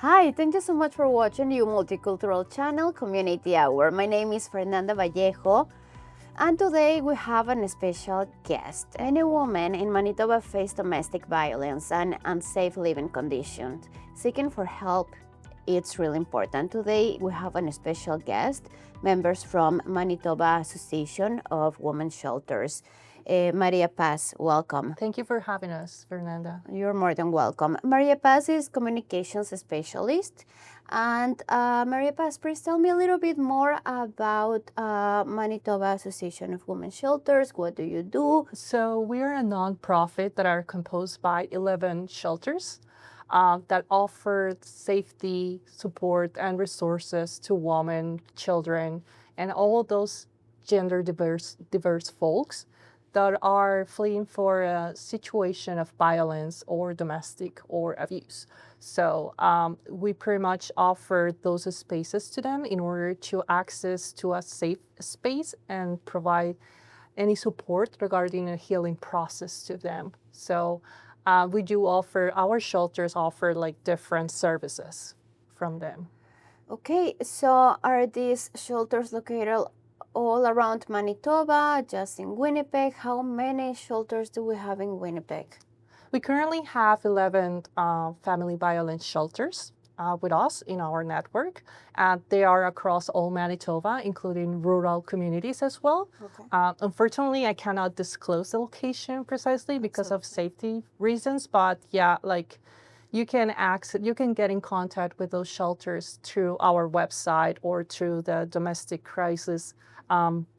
Hi, thank you so much for watching your Multicultural channel, Community Hour. My name is Fernanda Vallejo, and today we have a special guest. Any woman in Manitoba face domestic violence and unsafe living conditions. Seeking for help, it's really important. Today we have a special guest, members from Manitoba Association of Women's Shelters. Maria Paz, welcome. Thank you for having us, Fernanda. You're more than welcome. Maria Paz is communications specialist. And Maria Paz, please tell me a little bit more about Manitoba Association of Women's Shelters. What do you do? So we are a nonprofit that are composed by 11 shelters that offer safety, support, and resources to women, children, and all those gender diverse folks that are fleeing for a situation of violence or domestic or abuse. So we pretty much offer those spaces to them in order to access to a safe space and provide any support regarding a healing process to them. So we do offer, our shelters offer like different services from them. Okay, so are these shelters located all around Manitoba, just in Winnipeg? How many shelters do we have in Winnipeg? We currently have 11 family violence shelters with us in our network. They are across all Manitoba, including rural communities as well. Okay. Unfortunately, I cannot disclose the location precisely because of safety reasons, but yeah, like you can get in contact with those shelters through our website or through the domestic crisis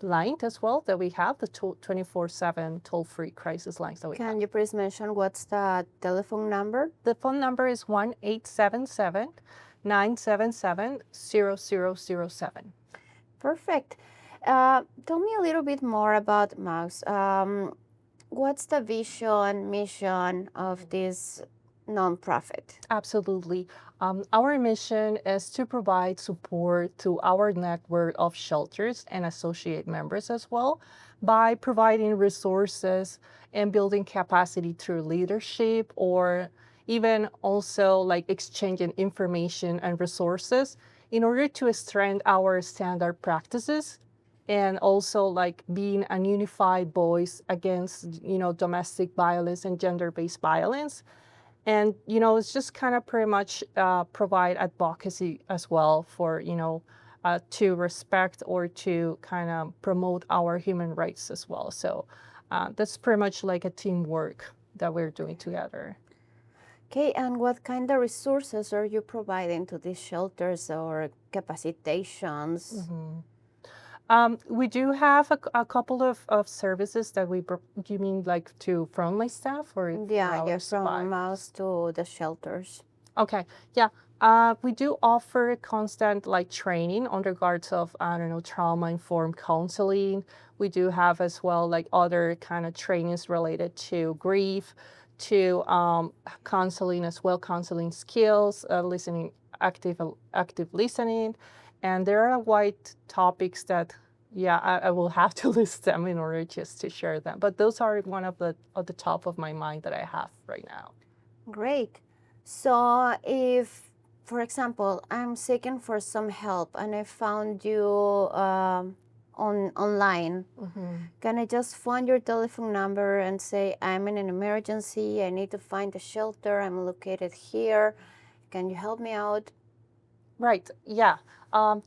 line as well that we have, the 24/7 toll-free crisis lines that we have. Can you please mention what's the telephone number? The phone number is 1-877-977-0007. Perfect. Tell me a little bit more about MAWS. What's the vision, mission of this nonprofit? Absolutely. Our mission is to provide support to our network of shelters and associate members as well by providing resources and building capacity through leadership, or even also like exchanging information and resources in order to strengthen our standard practices, and also like being a unified voice against, domestic violence and gender-based violence. And, it's just kind of pretty much provide advocacy as well for, to respect or to kind of promote our human rights as well. So that's pretty much like a teamwork that we're doing together. Okay, and what kind of resources are you providing to these shelters or capacitations? Mm-hmm. We do have a couple of services that you mean like to frontline staff or Yeah, our from MAWS to the shelters. Okay, yeah. We do offer constant like training on regards of, trauma-informed counseling. We do have as well like other kind of trainings related to grief, to counseling as well, counseling skills, listening, active listening. And there are wide topics that, yeah, I will have to list them in order just to share them. But those are one of the top of my mind that I have right now. Great. So if, for example, I'm seeking for some help and I found you online, can I just find your telephone number and say, I'm in an emergency, I need to find a shelter, I'm located here, can you help me out? Right, yeah.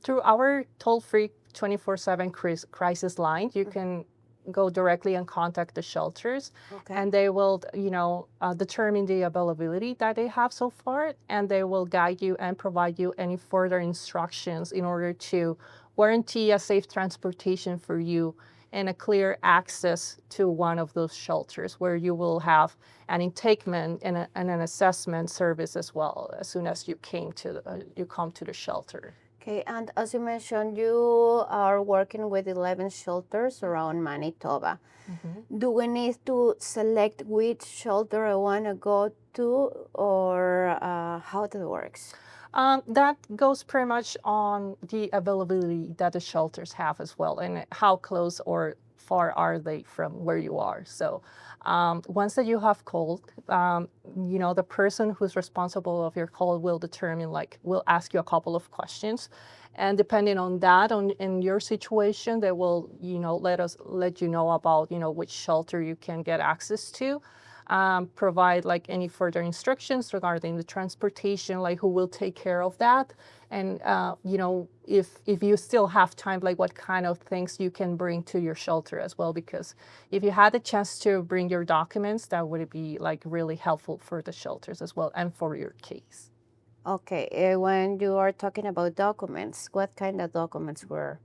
Through our toll-free 24/7 crisis line, you can go directly and contact the shelters, and they will, determine the availability that they have so far, and they will guide you and provide you any further instructions in order to guarantee a safe transportation for you and a clear access to one of those shelters, where you will have an intakement and an assessment service as well as soon as you come to the shelter. Okay, and as you mentioned, you are working with 11 shelters around Manitoba. Do we need to select which shelter I want to go to, or how that works? That goes pretty much on the availability that the shelters have as well, and how close or far are they from where you are. So once that you have called, the person who's responsible of your call will determine, like, will ask you a couple of questions. And depending on that, in your situation, they will, let you know about, which shelter you can get access to. Provide like any further instructions regarding the transportation, like who will take care of that, and if you still have time, like what kind of things you can bring to your shelter as well. Because if you had the chance to bring your documents, that would be like really helpful for the shelters as well and for your case. Okay, when you are talking about documents, what kind of documents were?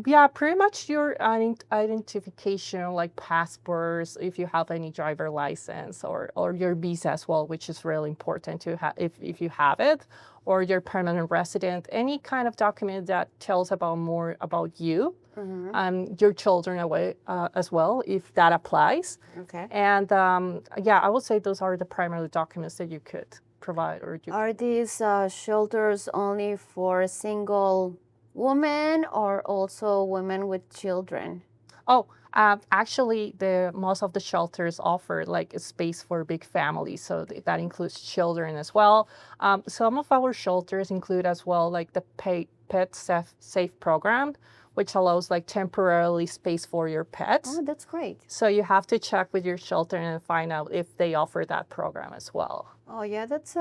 Yeah, pretty much your identification, like passports, if you have any driver license, or your visa as well, which is really important to have if you have it, or your permanent resident, any kind of document that tells about more about you, your children away as well, if that applies. Okay. And yeah, I would say those are the primary documents that you could provide. Are these shelters only for single women or also women with children? Oh, actually, most of the shelters offer like a space for big families, so that includes children as well. Some of our shelters include as well like the pet safe program, which allows like temporarily space for your pets. Oh, that's great. So you have to check with your shelter and find out if they offer that program as well. Oh yeah, that's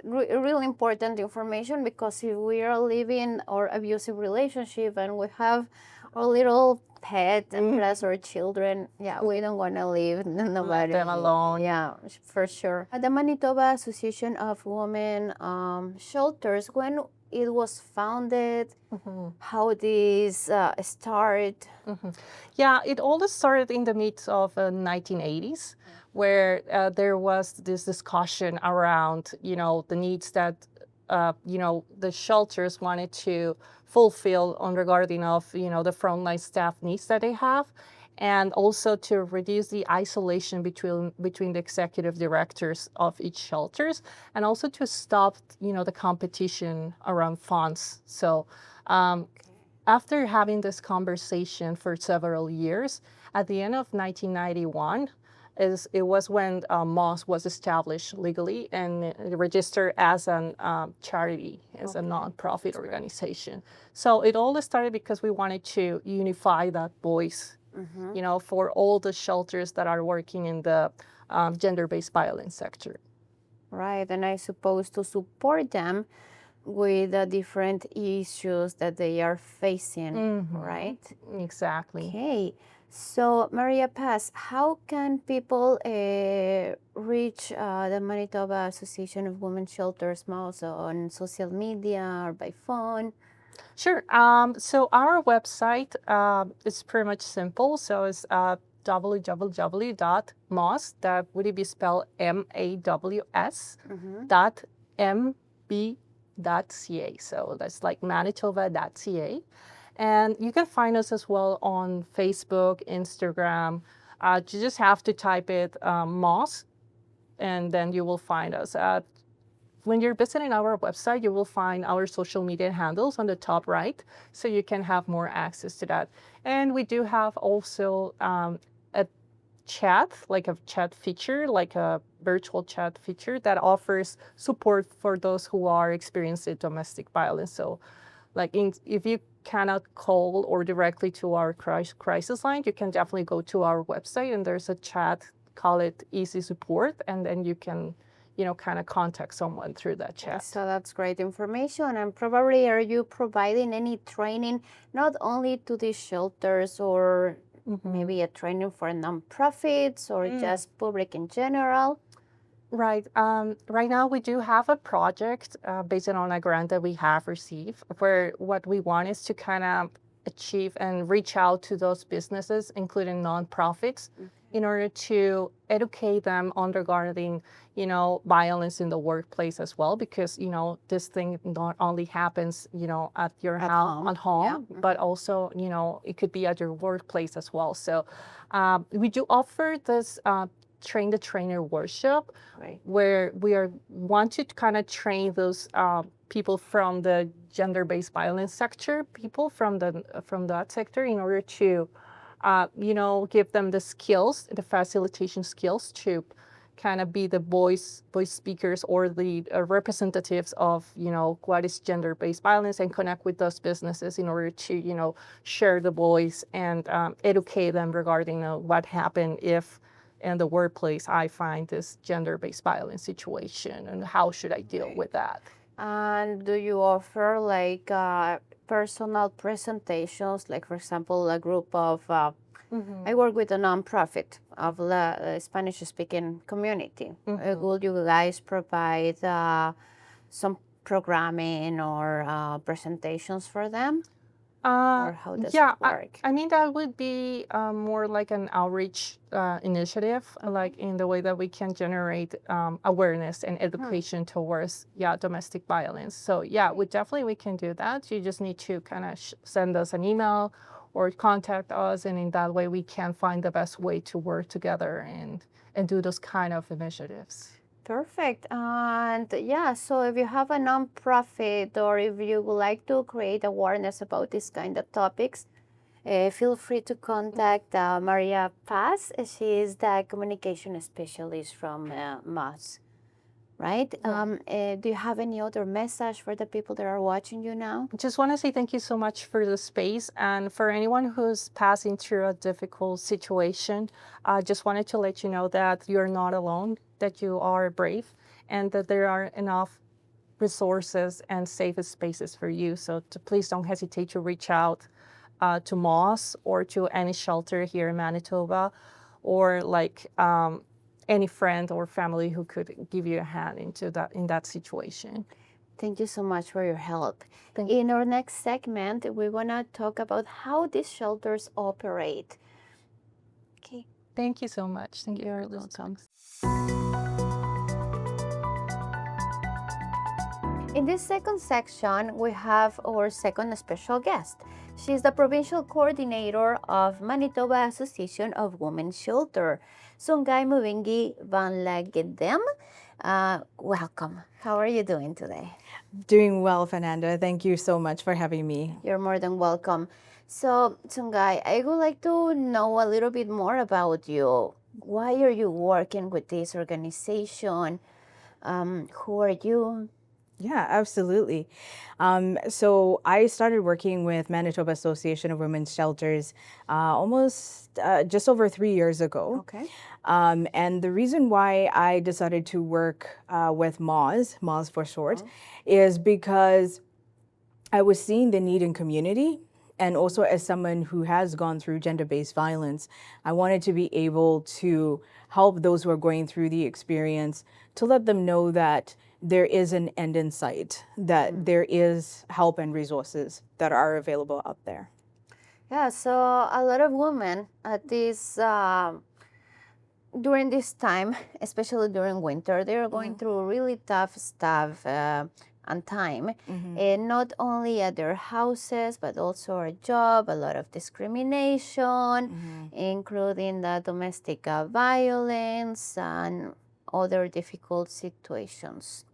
really important information, because if we are living or abusive relationship and we have our little pet and plus our children, yeah, we don't want to leave nobody. Them alone. Yeah, for sure. The Manitoba Association of Women Shelters, when it was founded, how this start? Yeah, it all started in the mid of 1980s, where there was this discussion around, the needs that, the shelters wanted to fulfill on regarding of, the frontline staff needs that they have, and also to reduce the isolation between the executive directors of each shelters, and also to stop, the competition around funds. So after having this conversation for several years, at the end of 1991, it was when MAWS was established legally and registered as a charity, as a nonprofit organization. So it all started because we wanted to unify that voice, for all the shelters that are working in the gender-based violence sector. Right, and I suppose to support them with the different issues that they are facing, right? Exactly. Okay, so Maria Paz, how can people reach the Manitoba Association of Women Shelters MAWS on social media or by phone? Sure. So our website is pretty much simple. So it's www.maws, that would be spelled MAWS, .mb.ca. So that's like Manitoba.ca. And you can find us as well on Facebook, Instagram. You just have to type it MAWS, and then you will find us. When you're visiting our website, you will find our social media handles on the top right, so you can have more access to that. And we do have also a chat, like a chat feature, like a virtual chat feature that offers support for those who are experiencing domestic violence. So like if you cannot call or directly to our crisis line, you can definitely go to our website, and there's a chat, call it Easy Support, and then you can kind of contact someone through that chat. So that's great information. And probably, are you providing any training, not only to these shelters, or maybe a training for nonprofits or just public in general? Right. Right now, we do have a project based on a grant that we have received, where what we want is to kind of achieve and reach out to those businesses, including nonprofits, in order to educate them on regarding, violence in the workplace as well, because, this thing not only happens, at your house, at home, but also, it could be at your workplace as well. So we do offer this train the trainer workshop, Right. where want to kind of train those people from the gender-based violence sector, people from that sector, in order to give them the skills, the facilitation skills, to kind of be the voice speakers, or the representatives of what is gender-based violence, and connect with those businesses in order to share the voice and educate them regarding what happened if in the workplace I find this gender-based violence situation, and how should I deal with that. And do you offer like personal presentations, like for example a group of I work with a nonprofit of the Spanish-speaking community. Would you guys provide some programming or presentations for them? Or how does it work? I mean, that would be more like an outreach initiative, like in the way that we can generate awareness and education towards domestic violence. So we can do that. You just need to kind of send us an email or contact us, and in that way we can find the best way to work together and do those kind of initiatives. Perfect. And so if you have a nonprofit, or if you would like to create awareness about this kind of topics, feel free to contact Maria Paz. She is the communication specialist from MAWS, right? Do you have any other message for the people that are watching you now? Just want to say thank you so much for the space, and for anyone who's passing through a difficult situation, I just wanted to let you know that you're not alone, that you are brave, and that there are enough resources and safe spaces for you. So please don't hesitate to reach out to MAWS or to any shelter here in Manitoba, or like any friend or family who could give you a hand in that situation. Thank you so much for your help. In our next segment, we want to talk about how these shelters operate. Okay. Thank you so much. Thank you. You're welcome. In this second section, we have our second special guest. She's the provincial coordinator of Manitoba Association of Women's Shelter, Sungay Muvingi Van Lagedem. Welcome. How are you doing today? Doing well, Fernanda. Thank you so much for having me. You're more than welcome. So, Sungay, I would like to know a little bit more about you. Why are you working with this organization? Who are you? Yeah, absolutely. So I started working with Manitoba Association of Women's Shelters almost just over 3 years ago. Okay. And the reason why I decided to work with MAWS for short, is because I was seeing the need in community. And also, as someone who has gone through gender-based violence, I wanted to be able to help those who are going through the experience, to let them know that there is an end in sight, that there is help and resources that are available out there. Yeah, so a lot of women at this during this time, especially during winter, they are going through really tough stuff and time, and not only at their houses, but also a job, a lot of discrimination, including the domestic violence and other difficult situations.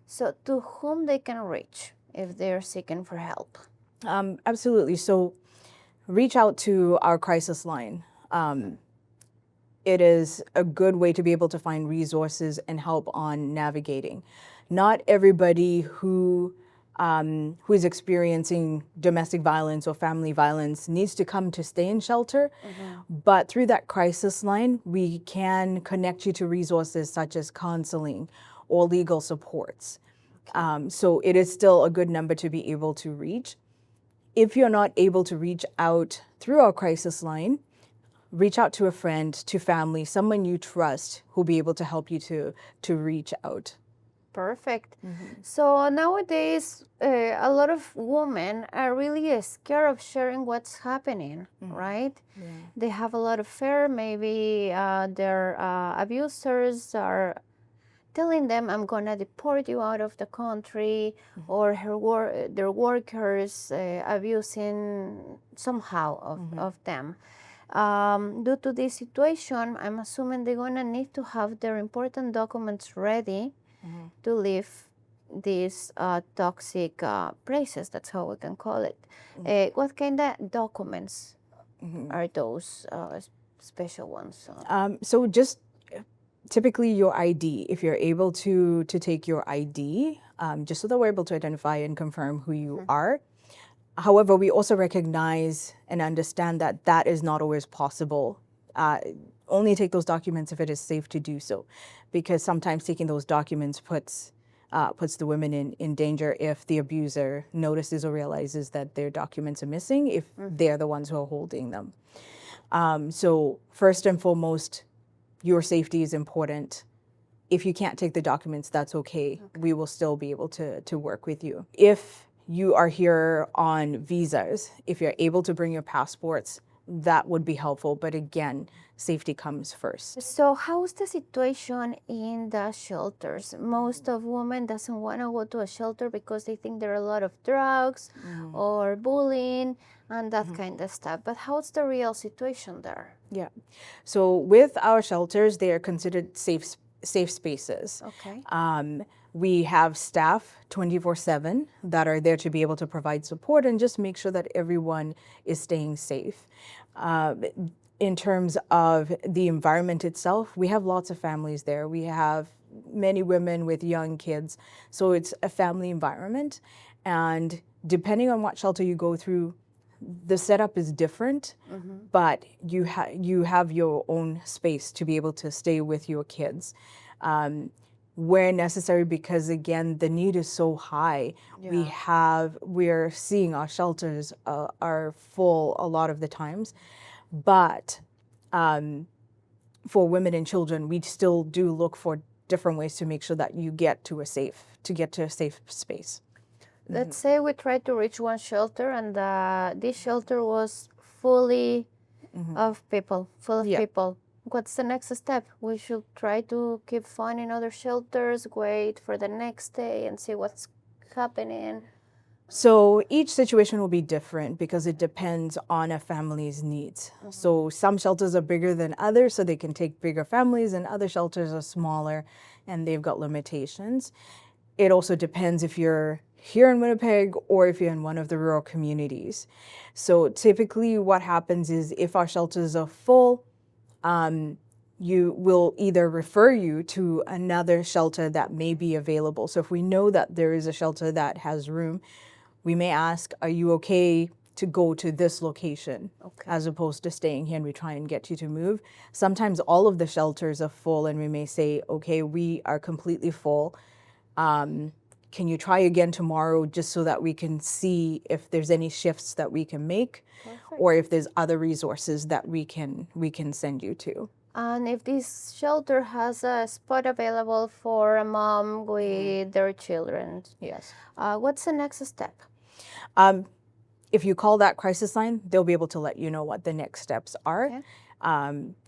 So to whom they can reach if they're seeking for help? Absolutely. So reach out to our crisis line. It is a good way to be able to find resources and help on navigating. Not everybody who is experiencing domestic violence or family violence needs to come to stay in shelter, but through that crisis line, we can connect you to resources such as counseling or legal supports. So it is still a good number to be able to reach. If you're not able to reach out through our crisis line, reach out to a friend, to family, someone you trust who'll be able to help you to reach out. Perfect. So nowadays, a lot of women are really scared of sharing what's happening, right? Yeah. They have a lot of fear. Maybe their abusers are telling them, I'm going to deport you out of the country, or their workers abusing somehow of them. Due to this situation, I'm assuming they're gonna need to have their important documents ready to leave these toxic places. That's how we can call it. What kind of documents are those special ones? So just typically your ID, if you're able to take your ID, just so that we're able to identify and confirm who you are. However, we also recognize and understand that that is not always possible. Only take those documents if it is safe to do so, because sometimes taking those documents puts the women in danger if the abuser notices or realizes that their documents are missing, if they're the ones who are holding them. So first and foremost, your safety is important. If you can't take the documents, that's okay. We will still be able to work with you. If you are here on visas, if you're able to bring your passports, that would be helpful. But again, safety comes first. So how's the situation in the shelters? Most of women doesn't want to go to a shelter because they think there are a lot of drugs or bullying and that kind of stuff. But how's the real situation there? Yeah. So with our shelters, they are considered safe spaces. Okay. We have staff 24/7 that are there to be able to provide support and just make sure that everyone is staying safe. In terms of the environment itself, we have lots of families there. We have many women with young kids. So it's a family environment. And depending on what shelter you go through, the setup is different, but you have your own space to be able to stay with your kids. Where necessary, because again, the need is so high. We're seeing our shelters are full a lot of the times, but for women and children, we still do look for different ways to make sure that you get to a safe space. Let's say we tried to reach one shelter and this shelter was fully of people, full of people. What's the next step? We should try to keep finding other shelters, wait for the next day and see what's happening. So each situation will be different because it depends on a family's needs. So some shelters are bigger than others, so they can take bigger families, and other shelters are smaller and they've got limitations. It also depends if you're here in Winnipeg or if you're in one of the rural communities. So typically what happens is if our shelters are full, you will either refer you to another shelter that may be available. So if we know that there is a shelter that has room, we may ask, are you okay to go to this location as opposed to staying here, and we try and get you to move. Sometimes all of the shelters are full and we may say, okay, we are completely full. Can you try again tomorrow just so that we can see if there's any shifts that we can make or if there's other resources that we can send you to. And if this shelter has a spot available for a mom with their children, what's the next step? If you call that crisis line, they'll be able to let you know what the next steps are.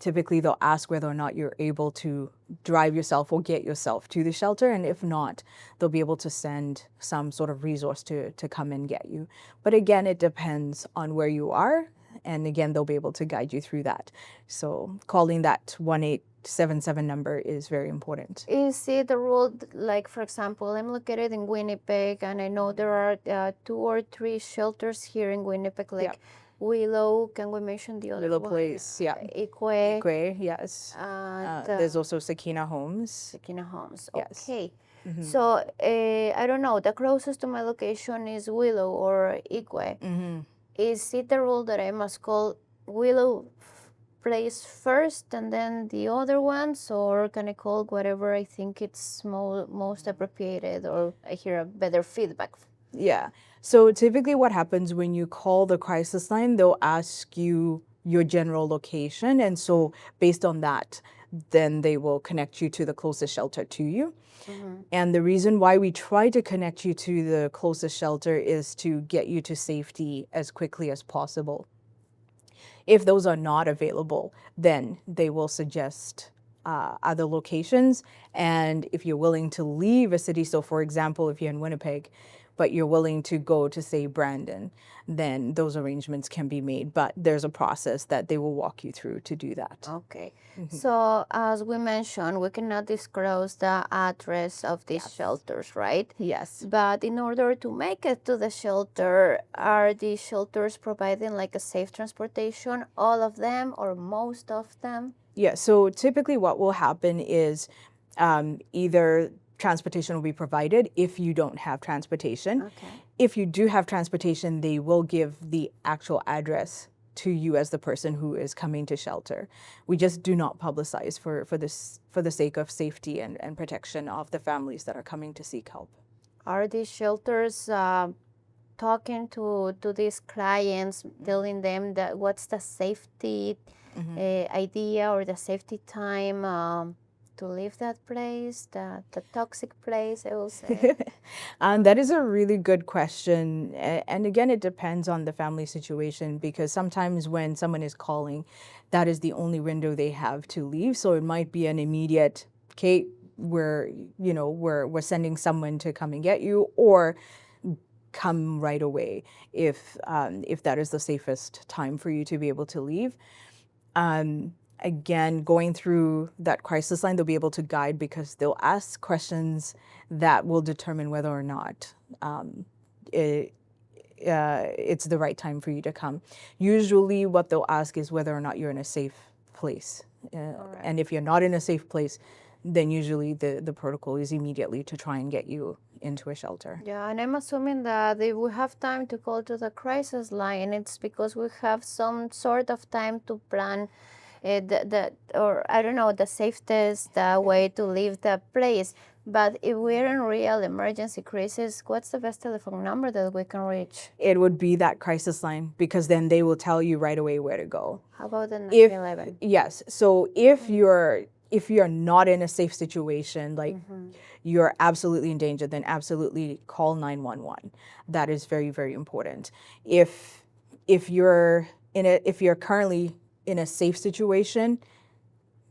Typically, they'll ask whether or not you're able to drive yourself or get yourself to the shelter. And if not, they'll be able to send some sort of resource to come and get you. But again, it depends on where you are. And again, they'll be able to guide you through that. So calling that 1877 number is very important. Is it a rule, like, for example, I'm located in Winnipeg, and I know there are 2 or 3 shelters here in Winnipeg, like Willow, can we mention the other Willow one? Place, yeah. Ikwe, yes. There's also Sakina Homes. Sakina Homes, Yes. okay. So, I don't know, the closest to my location is Willow or Ikwe. Is it the rule that I must call Willow Place first and then the other ones, or can I call whatever I think it's most appropriate, or I hear a better feedback? Yeah. So typically what happens when you call the crisis line, they'll ask you your general location. And so based on that, then they will connect you to the closest shelter to you. And the reason why we try to connect you to the closest shelter is to get you to safety as quickly as possible. If those are not available, then they will suggest other locations. And if you're willing to leave a city, so for example, if you're in Winnipeg, but you're willing to go to, say, Brandon, then those arrangements can be made. But there's a process that they will walk you through to do that. Okay. So as we mentioned, we cannot disclose the address of these shelters, right? Yes. But in order to make it to the shelter, are these shelters providing like a safe transportation, all of them or most of them? Yeah, so typically what will happen is either transportation will be provided if you don't have transportation. Okay. If you do have transportation, they will give the actual address to you as the person who is coming to shelter. We just do not publicize for the sake of safety and protection of the families that are coming to seek help. Are these shelters talking to these clients, telling them that what's the safety idea or the safety time to leave that place, the toxic place, I will say? That is a really good question. And again, it depends on the family situation, because sometimes when someone is calling, that is the only window they have to leave. So it might be an immediate, okay, we're sending someone to come and get you, or come right away if that is the safest time for you to be able to leave. Again, going through that crisis line, they'll be able to guide, because they'll ask questions that will determine whether or not it's the right time for you to come. Usually what they'll ask is whether or not you're in a safe place. And if you're not in a safe place, then usually the protocol is immediately to try and get you into a shelter. Yeah, and I'm assuming that if we have time to call to the crisis line, it's because we have some sort of time to plan or I don't know, the safest way to leave the place. But if we're in real emergency crisis, what's the best telephone number that we can reach? It would be that crisis line, because then they will tell you right away where to go. How about the 911? Yes. So if you're not in a safe situation, like you're absolutely in danger, then absolutely call 911. That is very, very important. If you're currently in a safe situation,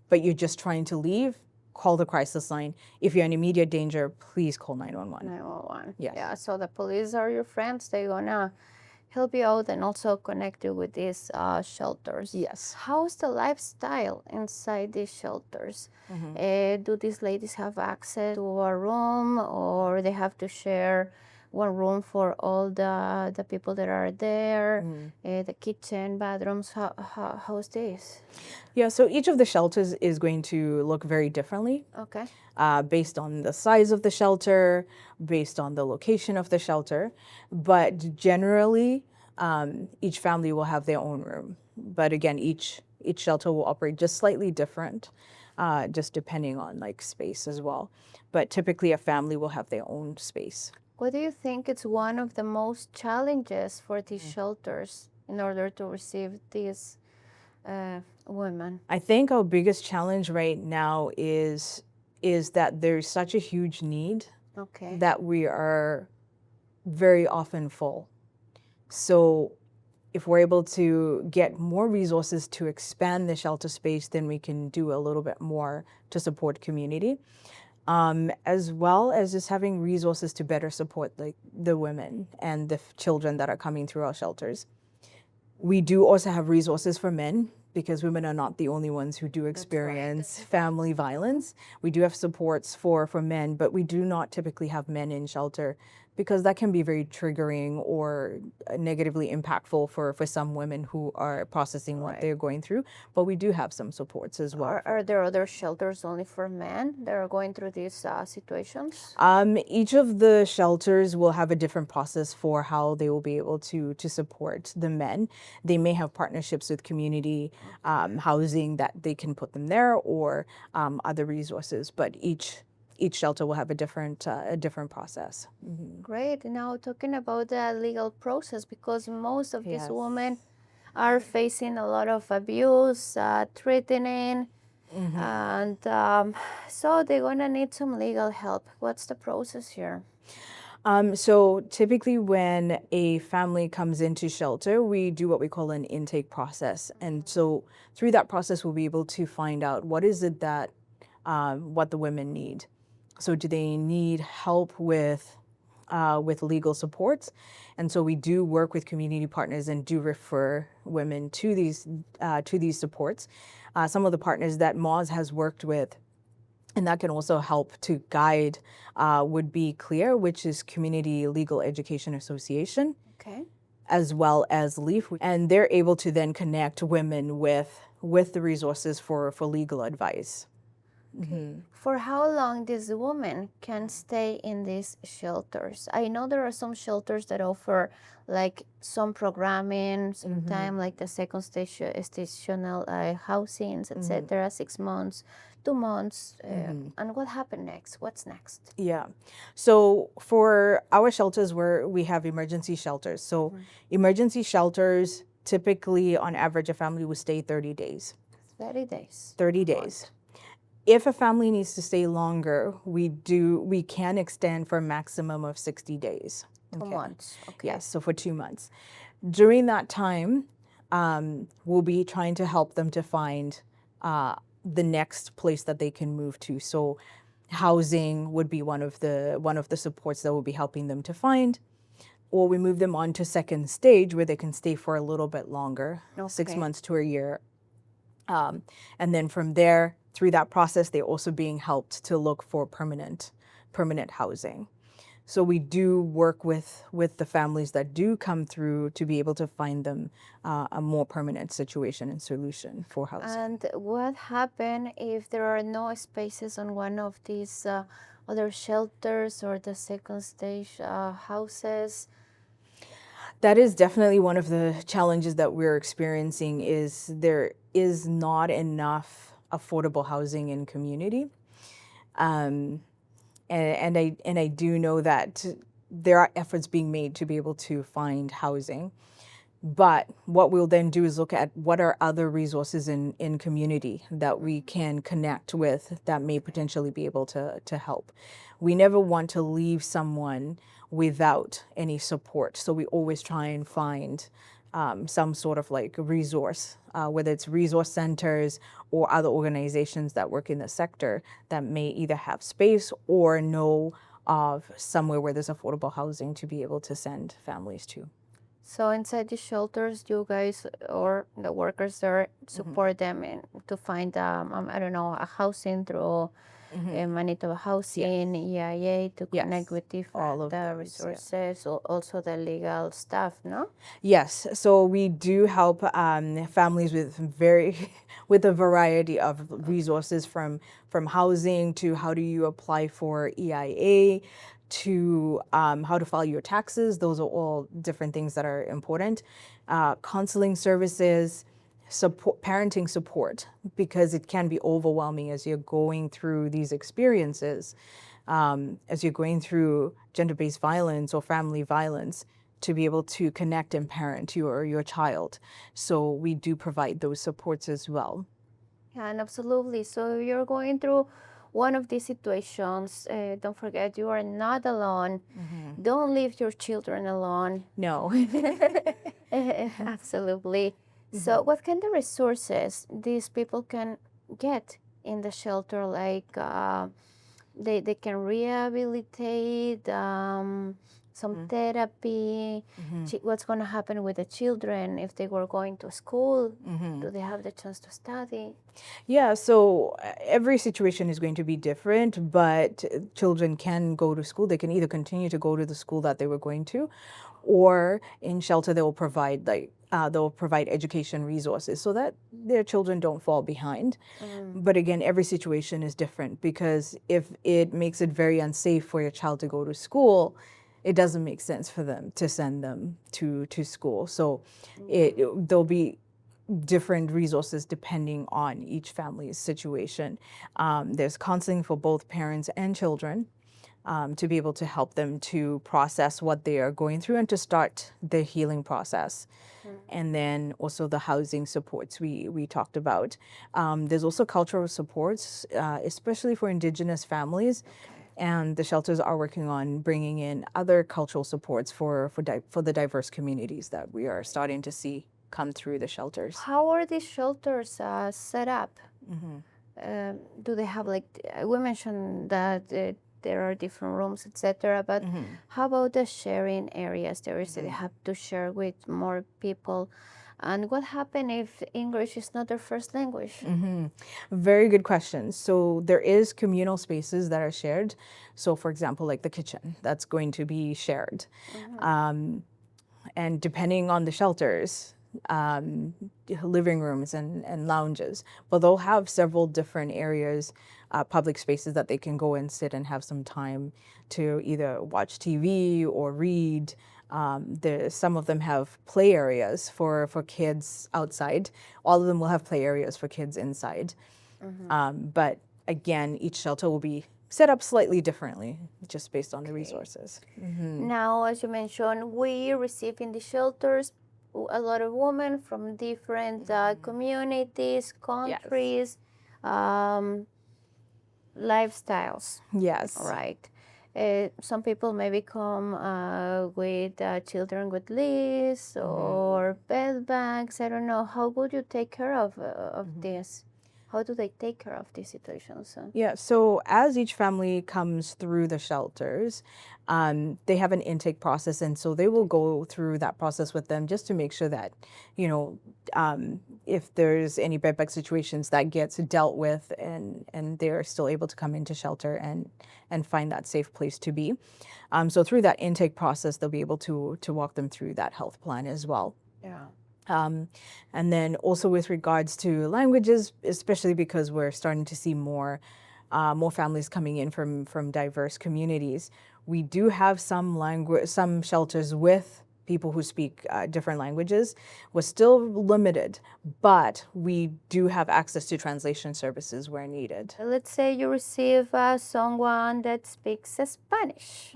but you're just trying to leave, call the crisis line. If you're in immediate danger, please call 911. 911. Yes. Yeah, so the police are your friends. They're gonna help you out and also connect you with these shelters. Yes. How's the lifestyle inside these shelters? Do these ladies have access to a room, or they have to share one room for all the people that are there? The kitchen, bathrooms, how's this? Yeah, so each of the shelters is going to look very differently. Okay. Based on the size of the shelter, based on the location of the shelter. But generally, each family will have their own room. But again, each shelter will operate just slightly different, just depending on like space as well. But typically a family will have their own space. What do you think is one of the most challenges for these shelters in order to receive these women? I think our biggest challenge right now is that there's such a huge need that we are very often full. So if we're able to get more resources to expand the shelter space, then we can do a little bit more to support community. As well as just having resources to better support the women and the children that are coming through our shelters. We do also have resources for men, because women are not the only ones who do experience family violence. We do have supports for men, but we do not typically have men in shelter, because that can be very triggering or negatively impactful for some women who are processing what they're going through. But we do have some supports as well. Are there other shelters only for men that are going through these situations? Each of the shelters will have a different process for how they will be able to support the men. They may have partnerships with community housing that they can put them there, or other resources. But each shelter will have a different process. Great. Now talking about the legal process, because most of these women are facing a lot of abuse, threatening, and so they're gonna need some legal help. What's the process here? So typically when a family comes into shelter, we do what we call an intake process. And so through that process, we'll be able to find out what is it that what the women need. So do they need help with with legal supports. And so we do work with community partners and do refer women to these supports. Some of the partners that MAWS has worked with, and that can also help to guide, would be CLEAR, which is Community Legal Education Association, Okay. as well as LEAF. And they're able to then connect women with the resources for legal advice. For how long this woman can stay in these shelters? I know there are some shelters that offer like some programming, sometime like the second stational housings, etc. 6 months, 2 months, and what happened next? What's next? Yeah. So for our shelters, we have emergency shelters. So emergency shelters, typically on average, a family will stay 30 days. 30 days. 30 days. If a family needs to stay longer, we can extend for a maximum of 60 days. 2 months. Okay. Yes, so for 2 months. During that time, we'll be trying to help them to find the next place that they can move to. So housing would be one of the supports that will be helping them to find. Or we move them on to second stage where they can stay for a little bit longer, 6 months to a year. And then from there, through that process, they're also being helped to look for permanent housing. So we do work with the families that do come through to be able to find them a more permanent situation and solution for housing. And what happens if there are no spaces on one of these other shelters or the second stage houses? That is definitely one of the challenges that we're experiencing, is there is not enough affordable housing in community. And I do know that there are efforts being made to be able to find housing. But what we'll then do is look at what are other resources in community that we can connect with that may potentially be able to help. We never want to leave someone without any support. So we always try and find some sort of like resource, whether it's resource centers or other organizations that work in the sector that may either have space or know of somewhere where there's affordable housing to be able to send families to. So inside the shelters, you guys or the workers there support them to find, I don't know, a housing through Manitoba Housing, EIA, to connect with different resources, also the legal staff, no? Yes, so we do help families with a variety of resources, from housing to how do you apply for EIA, to how to file your taxes. Those are all different things that are important. Counseling services, parenting support, because it can be overwhelming as you're going through these experiences, as you're going through gender-based violence or family violence, to be able to connect and parent your child. So we do provide those supports as well. Yeah, and absolutely. So if you're going through one of these situations, don't forget you are not alone. Don't leave your children alone. No. Absolutely. So what kind of resources these people can get in the shelter? Like they can rehabilitate, some therapy. What's going to happen with the children if they were going to school? Do they have the chance to study? Yeah, so every situation is going to be different, but children can go to school. They can either continue to go to the school that they were going to, or in shelter they will provide education resources so that their children don't fall behind. But again, every situation is different, because if it makes it very unsafe for your child to go to school, it doesn't make sense for them to send them to school. So there'll be different resources depending on each family's situation. There's counseling for both parents and children, to be able to help them to process what they are going through and to start the healing process. And then also the housing supports we talked about. There's also cultural supports, especially for Indigenous families. And the shelters are working on bringing in other cultural supports for the diverse communities that we are starting to see come through the shelters. How are these shelters set up? Do they have, like, we mentioned that there are different rooms, etc. But how about the sharing areas? There is they have to share with more people. And what happens if English is not their first language? Very good question. So there is communal spaces that are shared. So for example, like the kitchen, that's going to be shared. And depending on the shelters, living rooms and lounges, but they'll have several different areas, public spaces that they can go and sit and have some time to either watch TV or read. Some of them have play areas for kids outside. All of them will have play areas for kids inside. But again, each shelter will be set up slightly differently, just based on the resources. Now, as you mentioned, we receive in the shelters a lot of women from different communities, countries, lifestyles. Yes. Right. Some people maybe come with children with leash or bed bags. I don't know. How would you take care of this? How do they take care of these situations? Yeah, so as each family comes through the shelters, they have an intake process, and so they will go through that process with them just to make sure that, if there's any bedbug situations, that gets dealt with, and they're still able to come into shelter and find that safe place to be. So through that intake process, they'll be able to walk them through that health plan as well. Yeah. And then also with regards to languages, especially because we're starting to see more families coming in from diverse communities, we do have some shelters with people who speak different languages. We're still limited, but we do have access to translation services where needed. Let's say you receive someone that speaks Spanish.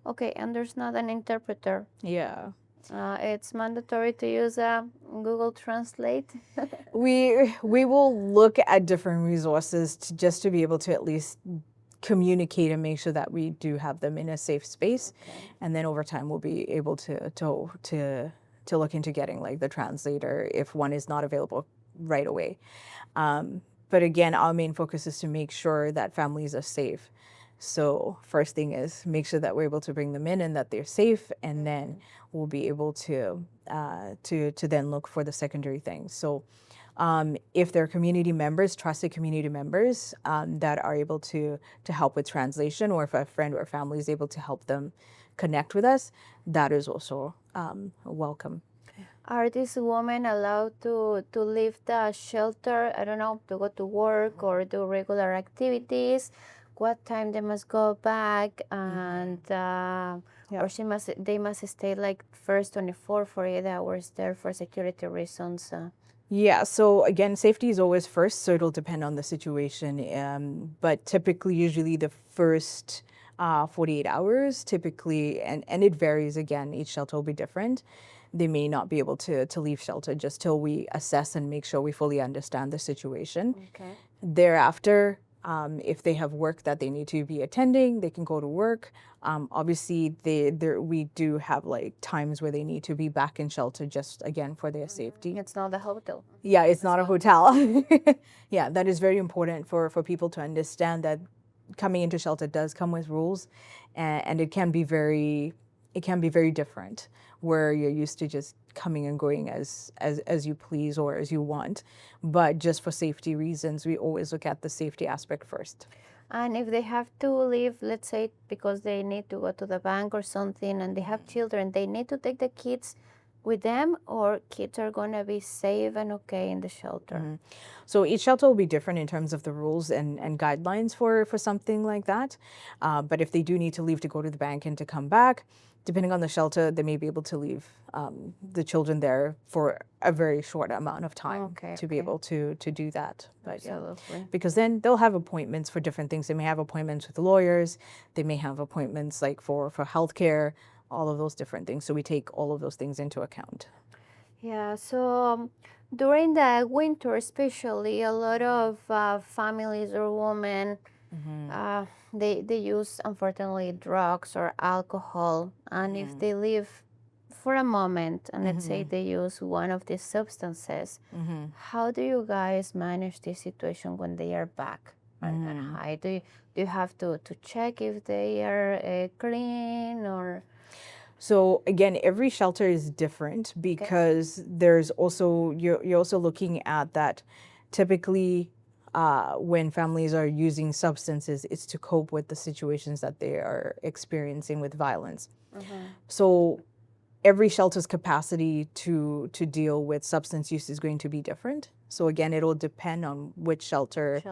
Okay, and there's not an interpreter. Yeah. It's mandatory to use Google Translate. We will look at different resources just to be able to at least communicate and make sure that we do have them in a safe space, and then over time we'll be able to look into getting like the translator if one is not available right away. But again, our main focus is to make sure that families are safe. So first thing is make sure that we're able to bring them in and that they're safe, and then we'll be able to then look for the secondary things. So if there are community members, trusted community members that are able to help with translation, or if a friend or family is able to help them connect with us, that is also welcome. Are these women allowed to leave the shelter, I don't know, to go to work or do regular activities? What time they must go back, and or they must stay like first 24, 48 hours there for security reasons? Yeah, so again, safety is always first, so it'll depend on the situation. But typically, usually the first 48 hours, typically, and it varies again, each shelter will be different. They may not be able to leave shelter just till we assess and make sure we fully understand the situation. Okay. Thereafter, if they have work that they need to be attending, they can go to work. Obviously, we do have like times where they need to be back in shelter just again for their safety. It's not a hotel. Yeah, it's not a hotel. Yeah, that is very important for people to understand that coming into shelter does come with rules, and it can be very different, where you're used to just coming and going as you please or as you want. But just for safety reasons, we always look at the safety aspect first. And if they have to leave, let's say because they need to go to the bank or something, and they have children, they need to take the kids with them, or kids are going to be safe and okay in the shelter? So each shelter will be different in terms of the rules and guidelines for something like that. But if they do need to leave to go to the bank and to come back, depending on the shelter, they may be able to leave the children there for a very short amount of time to be able to do that. But Absolutely. because then they'll have appointments for different things. They may have appointments with lawyers. They may have appointments like for healthcare, all of those different things. So we take all of those things into account. Yeah, so during the winter especially, a lot of families or women, they use, unfortunately, drugs or alcohol. And if they leave for a moment, and let's say they use one of these substances, how do you guys manage this situation when they are back? are gonna hide? Do you have to check if they are clean or? So again, every shelter is different because there's also you're also looking at that. Typically, when families are using substances, it's to cope with the situations that they are experiencing with violence. So every shelter's capacity to deal with substance use is going to be different. So again, it'll depend on which shelter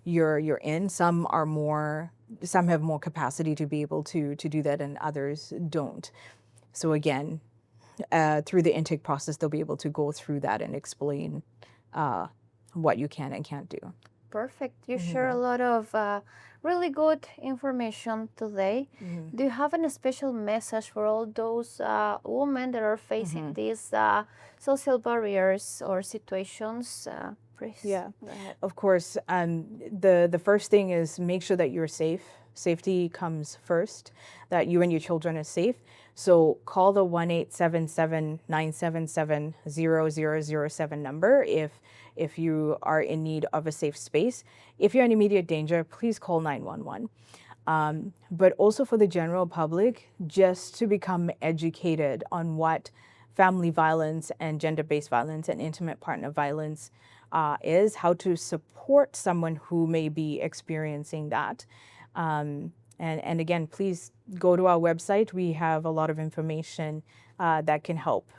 you're in. Some have more capacity to be able to do that, and others don't. So again, through the intake process, they'll be able to go through that and explain what you can and can't do. Perfect. You share a lot of really good information today. Do you have a special message for all those women that are facing these social barriers or situations? Please. Yeah, of course. The first thing is make sure that you're safe. Safety comes first, that you and your children are safe. So call the 1-877-977-0007 number if you are in need of a safe space. If you're in immediate danger, please call 911. But also for the general public, just to become educated on what family violence and gender-based violence and intimate partner violence is, how to support someone who may be experiencing that. And again, please go to our website. We have a lot of information that can help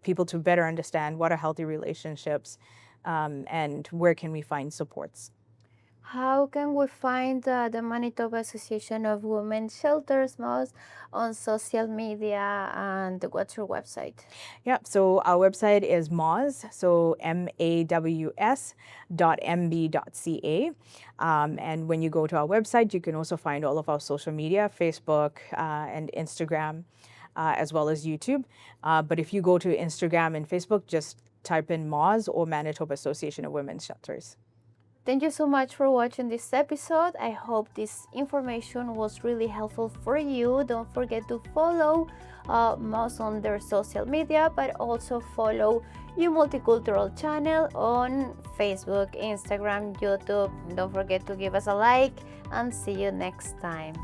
people to better understand what are healthy relationships and where can we find supports. How can we find the Manitoba Association of Women's Shelters, MAWS, on social media, and what's your website? Yeah, so our website is MAWS, so maws.mb.ca. And when you go to our website, you can also find all of our social media, Facebook and Instagram, as well as YouTube. But if you go to Instagram and Facebook, just type in MAWS or Manitoba Association of Women's Shelters. Thank you so much for watching this episode. I hope this information was really helpful for you. Don't forget to follow MAWS on their social media, but also follow your Multicultural channel on Facebook, Instagram, YouTube. Don't forget to give us a like, and see you next time.